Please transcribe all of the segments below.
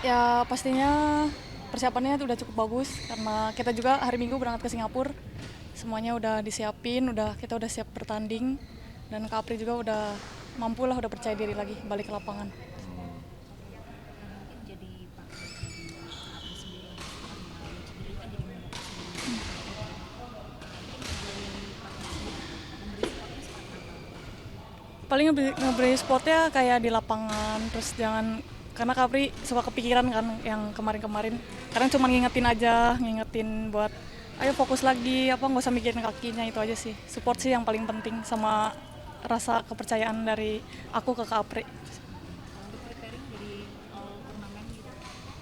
Ya pastinya persiapannya udah cukup bagus karena kita juga hari Minggu berangkat ke Singapura. Semuanya udah disiapin, kita udah siap bertanding dan Kak Apri juga udah mampu lah, udah percaya diri lagi balik ke lapangan. Mungkin jadi faktor bagi Kak Apri sendiri nggak sih karena dia cedera kan jadi memfokuskan diri untuk berlatih gitu. Mungkin dari Kak Apri sendiri memberi supportnya seperti apa? Paling ngeberi spotnya kayak di lapangan, terus jangan karena Kak Apri suka kepikiran kan yang kemarin-kemarin. Kadang cuma ngingetin aja, ngingetin buat ayo fokus lagi, apa nggak usah mikirin kakinya, itu aja sih. Support sih yang paling penting sama rasa kepercayaan dari aku ke Kak Apri. Kalau untuk preparing dari all turnamen gitu,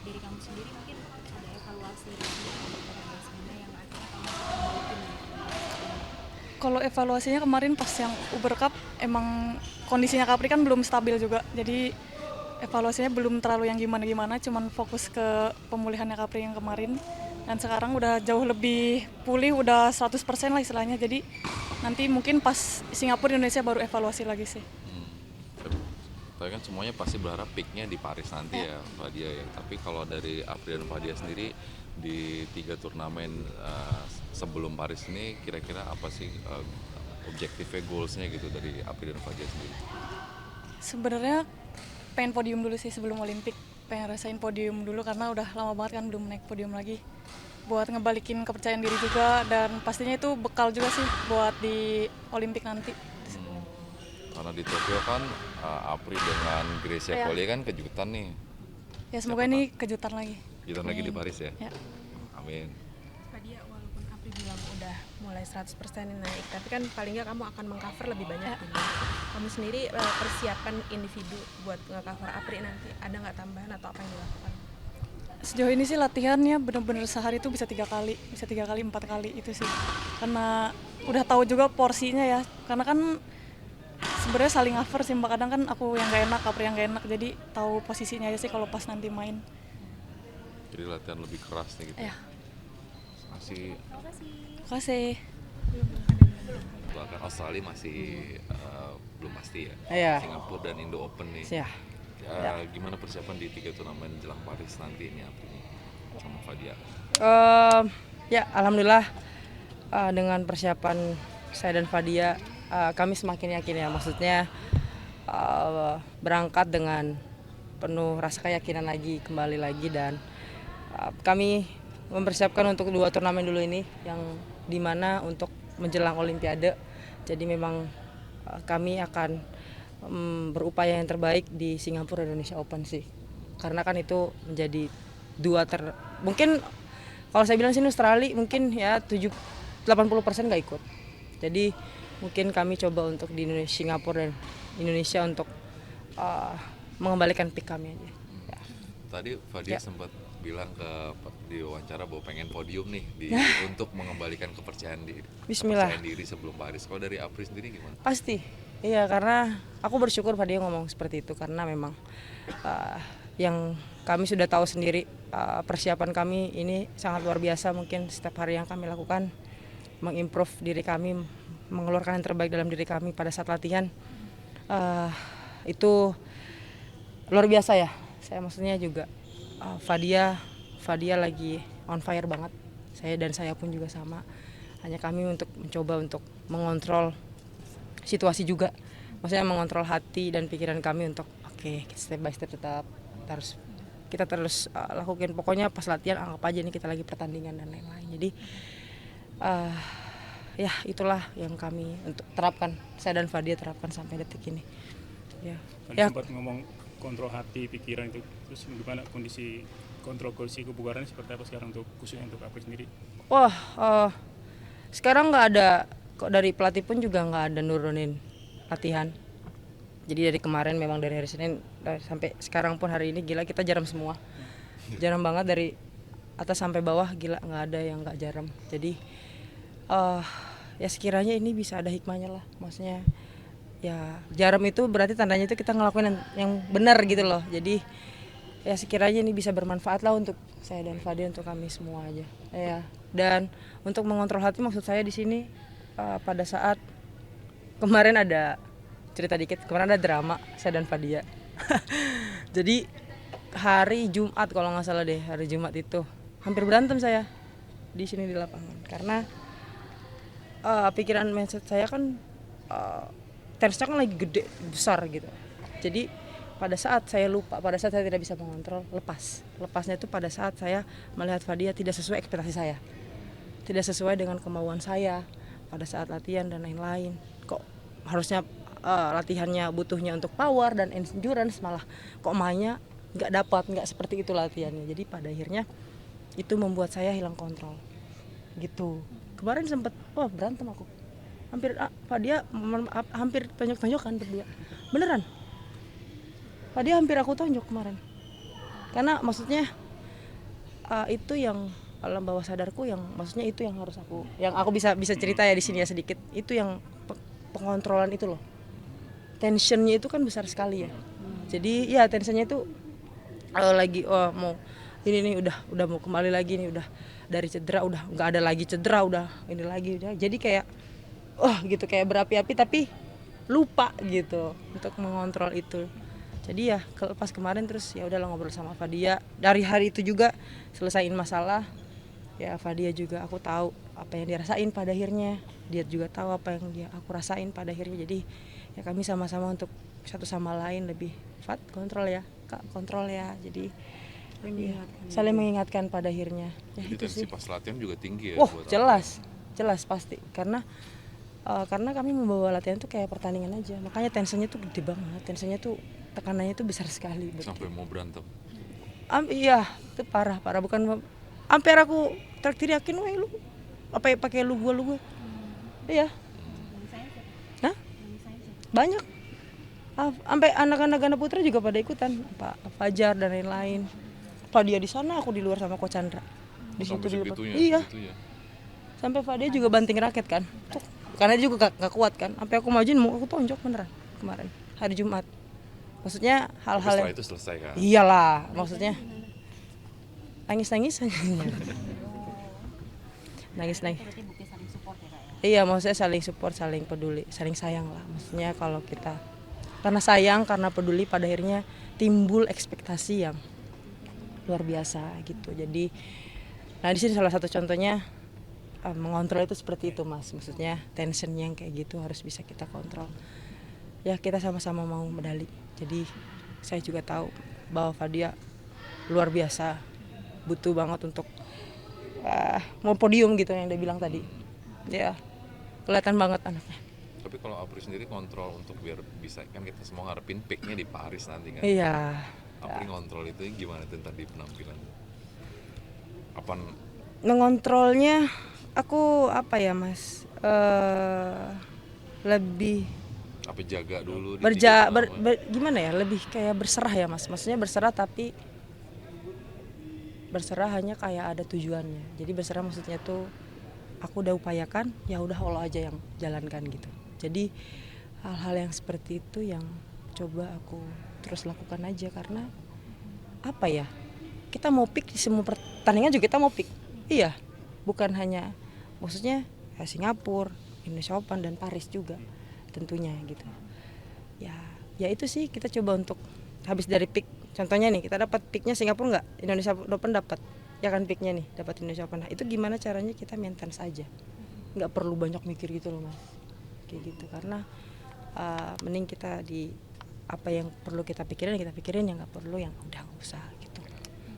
dari kamu sendiri mungkin ada evaluasi lagi ada pemain mana yang akhirnya kamu perbaikin gitu di tahun ini. Kalau evaluasinya kemarin pas yang Uber Cup emang kondisinya Kapri kan belum stabil juga. Jadi evaluasinya belum terlalu yang gimana-gimana, cuman fokus ke pemulihannya Kapri yang kemarin. Dan sekarang udah jauh lebih pulih, udah 100% lah istilahnya. Jadi nanti mungkin pas Singapura Indonesia baru evaluasi lagi sih. Hmm. Tapi kan semuanya pasti berharap peaknya di Paris nanti ya, Fadia ya. Tapi kalau dari Apri dan Fadia sendiri di 3 turnamen sebelum Paris ini, kira-kira apa sih objektifnya, goalsnya gitu dari Apri dan Fadia sendiri? Sebenarnya pengen podium dulu sih sebelum Olimpik. Pengen rasain podium dulu karena udah lama banget kan belum naik podium lagi. Buat ngebalikin kepercayaan diri juga dan pastinya itu bekal juga sih buat di Olimpik nanti. Hmm. Karena di Tokyo kan Apri dengan Gracia Ya, Poli kan kejutan nih. ya semoga Siapa ini tahu kejutan lagi. kejutan lagi di Amin. Paris ya. Ya. Amin. Fadia, walaupun Apri bilang udah mulai 100% naik, tapi kan paling nggak kamu akan mengcover lebih banyak Ya. tim. Kamu sendiri persiapan individu buat nge-cover Apri nanti, ada nggak tambahan atau apa yang dilakukan? Sejauh ini sih latihannya bener-bener sehari itu bisa 3 kali, 4 kali itu sih. Karena udah tahu juga porsinya ya. Karena kan sebenarnya saling cover sih, Mbak. Kadang kan aku yang gak enak, Kapri yang gak enak, jadi tahu posisinya aja sih kalau pas nanti main. Jadi latihan lebih keras nih gitu. Ya, Masih Terima kasih. terima kasih. bahkan Australia masih belum pasti ya. Iya. Singapura dan Indo Open nih. Ya. Gimana persiapan di 3 turnamen jelang Paris nanti ini Apri sama Fadia? Ya, alhamdulillah dengan persiapan saya dan Fadia kami semakin yakin ya. Maksudnya berangkat dengan penuh rasa keyakinan lagi, kembali lagi, dan kami mempersiapkan untuk 2 turnamen dulu ini yang dimana untuk menjelang Olimpiade. Jadi memang kami akan berupaya yang terbaik di Singapura Indonesia Open sih, karena kan itu menjadi mungkin kalau saya bilang sini Australia mungkin ya 80% nggak ikut, jadi mungkin kami coba untuk di Singapura dan Indonesia untuk mengembalikan pick kami aja ya. Tadi Fadia Ya. sempat bilang di wawancara bahwa pengen podium nih untuk mengembalikan Bismillah. kepercayaan diri sebelum Paris. Kalau dari Apri sendiri gimana? Pasti, iya, karena aku bersyukur Fadia ngomong seperti itu, karena memang yang kami sudah tahu sendiri, persiapan kami ini sangat luar biasa. Mungkin setiap hari yang kami lakukan mengimprove diri kami, mengeluarkan yang terbaik dalam diri kami pada saat latihan. Itu luar biasa ya. Saya maksudnya juga Fadia lagi on fire banget. Saya pun juga sama. Hanya kami mencoba untuk mengontrol situasi juga, maksudnya mengontrol hati dan pikiran kami untuk oke, step by step tetap kita terus lakukan. Pokoknya pas latihan anggap aja nih kita lagi pertandingan dan lain-lain. Jadi ya itulah yang kami untuk terapkan, saya dan Fadia terapkan sampai detik ini ya. Tadi sempat ngomong kontrol hati, pikiran itu, terus gimana kondisi kebugaran seperti apa sekarang untuk khususnya untuk Apri sendiri? Wah, sekarang nggak ada kok, dari pelatih pun juga nggak ada nurunin latihan. Jadi dari kemarin memang dari hari Senin sampai sekarang pun hari ini gila kita jaram semua, jaram banget dari atas sampai bawah, gila nggak ada yang nggak jaram. Jadi ya sekiranya ini bisa ada hikmahnya lah, maksudnya ya jaram itu berarti tandanya itu kita ngelakuin yang benar gitu loh. Jadi ya sekiranya ini bisa bermanfaat lah untuk saya dan Fadil, untuk kami semua aja ya. Dan untuk mengontrol hati, maksud saya di sini pada saat kemarin ada cerita dikit, kemarin ada drama saya dan Fadia. Jadi hari Jumat kalau nggak salah deh, hari Jumat itu hampir berantem saya di sini di lapangan karena pikiran mindset saya kan tensnya kan lagi gede besar gitu. Jadi pada saat saya lupa, pada saat saya tidak bisa mengontrol, lepasnya itu pada saat saya melihat Fadia tidak sesuai ekspektasi saya, tidak sesuai dengan kemauan saya pada saat latihan dan lain-lain. Kok harusnya latihannya butuhnya untuk power dan endurance, malah kok mainnya nggak seperti itu latihannya. Jadi pada akhirnya itu membuat saya hilang kontrol gitu. Kemarin sempet berantem aku hampir Fadia hampir tonjok-tonjokan berdua beneran. Fadia hampir aku tonjok kemarin karena maksudnya itu yang alam bawah sadarku, yang maksudnya itu yang harus aku bisa cerita ya di sini ya sedikit. Itu yang pengontrolan itu loh, tensionnya itu kan besar sekali ya. Jadi ya tensionnya itu lagi mau ini nih udah mau kembali lagi nih, udah dari cedera udah nggak ada lagi cedera, udah ini lagi udah, jadi kayak gitu kayak berapi-api tapi lupa gitu untuk mengontrol itu. Jadi ya pas kemarin terus ya udahlah ngobrol sama Fadia, dari hari itu juga selesaiin masalah ya. Fadia juga aku tahu apa yang dia rasain pada akhirnya, dia juga tahu apa yang aku rasain pada akhirnya. Jadi ya kami sama-sama untuk satu sama lain lebih kontrol ya kak, kontrol ya. Jadi ya, saling mengingatkan pada akhirnya ya. Jadi Itu sih pas latihan juga tinggi ya? buat jelas pasti karena kami membawa latihan tuh kayak pertandingan aja, makanya tensinya tuh gede banget, tensinya tuh tekanannya tuh besar sekali. sampai mau berantem. Iya itu parah bukan hampir aku teriakin, weh lu apa ya pakai lu gua iya. Hah? Banyak sampai anak-anak ganda putra juga pada ikutan, Pak Fajar dan lain-lain. Fadia di sana, aku di luar sama Ko Chandra di situ di depan. Iya Segitunya. sampai Fadia juga banting raket kan tuh, karena dia juga gak kuat kan, sampai aku majuin mau aku tonjok beneran kemarin hari Jumat. Maksudnya Tapi hal-hal setelah yang itu selesai kan? iyalah, maksudnya nangis Berarti bukti saling support ya kak ya. iya, maksudnya saling support, saling peduli, saling sayang lah. Maksudnya kalau kita karena sayang, karena peduli, pada akhirnya timbul ekspektasi yang luar biasa gitu. Jadi nah di sini salah satu contohnya mengontrol itu seperti itu mas, maksudnya tension yang kayak gitu harus bisa kita kontrol ya. Kita sama-sama mau medali, jadi saya juga tahu bahwa Fadia luar biasa, butuh banget untuk mau podium gitu yang dia bilang tadi ya, kelihatan banget anaknya. Tapi kalau Apri sendiri kontrol untuk biar bisa, kan kita semua ngarepin peaknya di Paris nanti kan? Iya. Apri ngontrol itu gimana tuh tadi penampilan? Apa Mengontrolnya aku apa ya mas, lebih apa jaga dulu di tiga pertama? gimana ya, lebih kayak berserah ya mas, maksudnya berserah tapi berserah hanya kayak ada tujuannya. Jadi berserah maksudnya tuh aku udah upayakan, ya udah Allah aja yang jalankan gitu. Jadi hal-hal yang seperti itu yang coba aku terus lakukan aja, karena apa ya, kita mau pick di semua pertandingan juga kita mau pick. Iya, bukan hanya maksudnya ya Singapura, Indonesia Open dan Paris juga tentunya gitu. Ya itu sih kita coba untuk habis dari pick. Contohnya nih kita dapat picknya Singapura nggak, Indonesia Open dapat, ya kan picknya nih dapat Indonesia Open. Nah, itu gimana caranya kita maintenance aja, nggak perlu banyak mikir gitu loh mas, kayak gitu. Karena mending kita di apa yang perlu kita pikirin yang nggak perlu yang udah nggak usah gitu.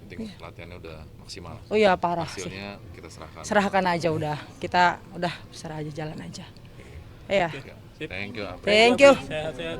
Penting latihannya udah maksimal. Oh iya parah Hasilnya sih. kita Serahkan aja udah, kita udah serah aja, jalan aja. Iya. Thank you Apri. Thank you. Sehat-sehat.